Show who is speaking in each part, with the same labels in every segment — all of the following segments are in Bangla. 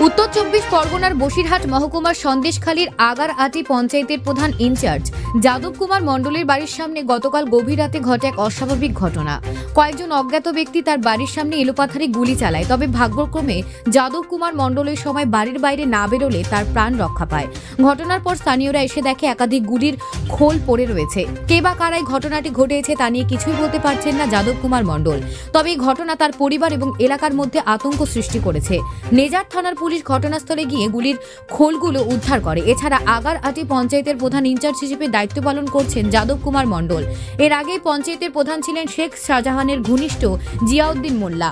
Speaker 1: উত্তর চব্বিশ পরগনার বসিরহাট মহকুমার সন্দেশখালীর আগারআটি পঞ্চায়েতের প্রধান ইনচার্জ যাদব কুমার মণ্ডলের বাড়ির সামনে গতকাল গভীর রাতে ঘটে এক অস্বাভাবিক ঘটনা। কয়েকজন অজ্ঞাত ব্যক্তি তার বাড়ির সামনে এলোপাথারি গুলি চালায়। তবে ভাগ্যক্রমে যাদব কুমার মণ্ডলের সময় বাড়ির বাইরে না বেরোলে তার প্রাণ রক্ষা পায়। ঘটনার পর স্থানীয়রা এসে দেখে একাধিক গুলির খোল পড়ে রয়েছে। কে বা কারাই ঘটনাটি ঘটেছে তা নিয়ে কিছুই বলতে পারছেন না যাদব কুমার মণ্ডল। তবে এই ঘটনা তার পরিবার এবং এলাকার মধ্যে আতঙ্ক সৃষ্টি করেছে। নেজার থানার পুলিশ ঘটনাস্থলে গিয়ে গুলির খোলগুলো উদ্ধার করে। এছাড়া আগারআটি পঞ্চায়েতের প্রধান ইনচার্জ হিসেবে দায়িত্ব পালন করছেন যাদব কুমার মণ্ডল। এর আগে পঞ্চায়েতের প্রধান ছিলেন শেখ শাহজাহানের ঘনিষ্ঠ Ziauddin Molla.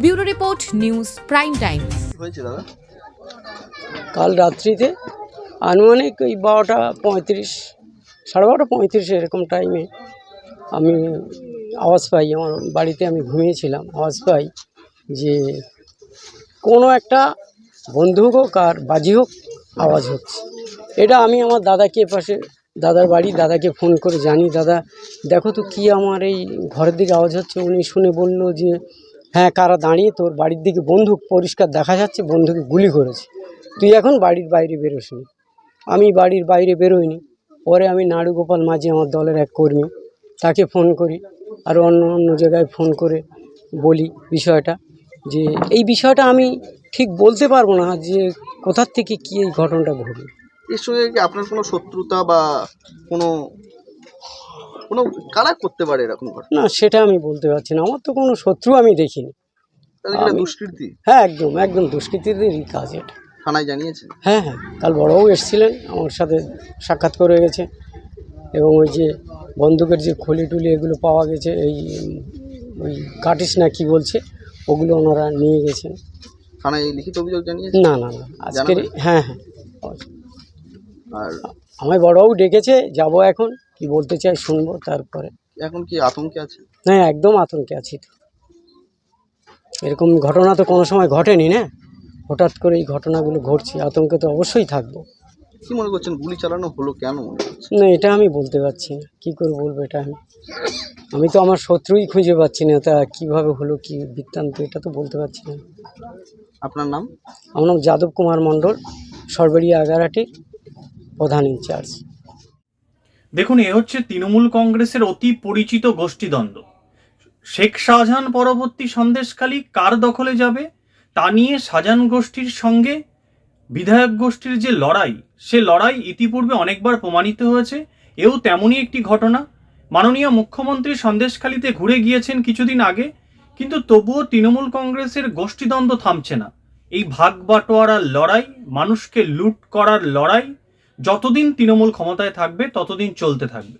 Speaker 1: Bureau report, news prime time.
Speaker 2: কাল রাত্রিতে আনুমানিক ওই 12:35 12:35 এরকম টাইমে আমি আওয়াজ পাই। আমার বাড়িতে আমি ঘুমিয়েছিলাম, আওয়াজ পাই যে কোনো একটা বন্দুক হোক আর বাজি হোক আওয়াজ হচ্ছে। এটা আমি আমার দাদাকে, পাশে দাদার বাড়ি, দাদাকে ফোন করে জানি, দাদা দেখো তো কী আমার এই ঘরের দিকে আওয়াজ হচ্ছে। উনি শুনে বলল যে হ্যাঁ, কারা দাঁড়িয়ে, তোর বাড়ির দিকে বন্দুক পরিষ্কার দেখা যাচ্ছে, বন্দুকে গুলি করেছে, তুই এখন বাড়ির বাইরে বেরোসনি। আমি বাড়ির বাইরে বেরোইনি। পরে আমি নাড়ুগোপাল মাঝি, আমার দলের এক কর্মী, তাকে ফোন করি, আর অন্য অন্য জায়গায় ফোন করে বলি বিষয়টা, যে এই বিষয়টা আমি ঠিক বলতে পারবো না যে কোথার থেকে কী এই ঘটনাটা ঘটল।
Speaker 3: এর সঙ্গে কি আপনার কোনো শত্রুতা বা কোনো কোনো কারা করতে পারে এরকম ঘটনা?
Speaker 2: না, সেটা আমি বলতে পারছি না। আমার তো কোনো শত্রু আমি দেখিনি।
Speaker 3: তাহলে কি এটা দুষ্কৃতী?
Speaker 2: হ্যাঁ, একদম একদম দুষ্কৃতীদেরই কাজ এটা।
Speaker 3: থানায় জানিয়েছেন?
Speaker 2: হ্যাঁ হ্যাঁ, কাল বড়বাবু এসেছিলেন, আমার সাথে সাক্ষাৎ করে গেছে, এবং ওই যে বন্দুকের যে খলি টুলি এগুলো পাওয়া গেছে, এই ওই কাটিস না কি বলছে, ওগুলো ওনারা নিয়ে গেছেন।
Speaker 3: থানায় লিখিত অভিযোগ জানিয়েছেন?
Speaker 2: না না না, আজকের হ্যাঁ হ্যাঁ,
Speaker 3: আর
Speaker 2: আমায় বড়বাবু ডেকেছে, যাব এখন, কি বলতে চাই শুনবো, তারপরে।
Speaker 3: এখন কি আতঙ্কে আছে?
Speaker 2: হ্যাঁ, একদম আতঙ্কে আছি তো। এরকম ঘটনা তো কোনো সময় ঘটেনি না, হঠাৎ করে এই ঘটনাগুলো ঘটছে, আতঙ্কে তো অবশ্যই থাকবো।
Speaker 3: কি মনে করছেন গুলি চালানো হলো কেন মনে করছেন?
Speaker 2: না, এটা আমি বলতে পারছি না, কী করে বলবো এটা। আমি তো আমার শত্রুই খুঁজে পাচ্ছি না, তা কীভাবে হলো, কি বৃত্তান্ত, এটা তো বলতে পারছি না।
Speaker 3: আপনার নাম?
Speaker 2: আমার নাম যাদব কুমার মণ্ডল, সরবেরিয়া আগারআটির প্রধান ইনচার্জ।
Speaker 4: দেখুন, এ হচ্ছে তৃণমূল কংগ্রেসের অতি পরিচিত গোষ্ঠীদ্বন্দ্ব। শেখ শাহজাহান পরবর্তী সন্দেশখালী কার দখলে যাবে তা নিয়ে শাহজাহান গোষ্ঠীর সঙ্গে বিধায়ক গোষ্ঠীর যে লড়াই, সে লড়াই ইতিপূর্বে অনেকবার প্রমাণিত হয়েছে। এও তেমনই একটি ঘটনা। মাননীয় মুখ্যমন্ত্রী সন্দেশখালীতে ঘুরে গিয়েছেন কিছুদিন আগে, কিন্তু তবুও তৃণমূল কংগ্রেসের গোষ্ঠীদ্বন্দ্ব থামছে না। এই ভাগ বাটোয়ারার লড়াই, মানুষকে লুট করার লড়াই যতদিন তৃণমূল ক্ষমতায় থাকবে ততদিন চলতে থাকবে।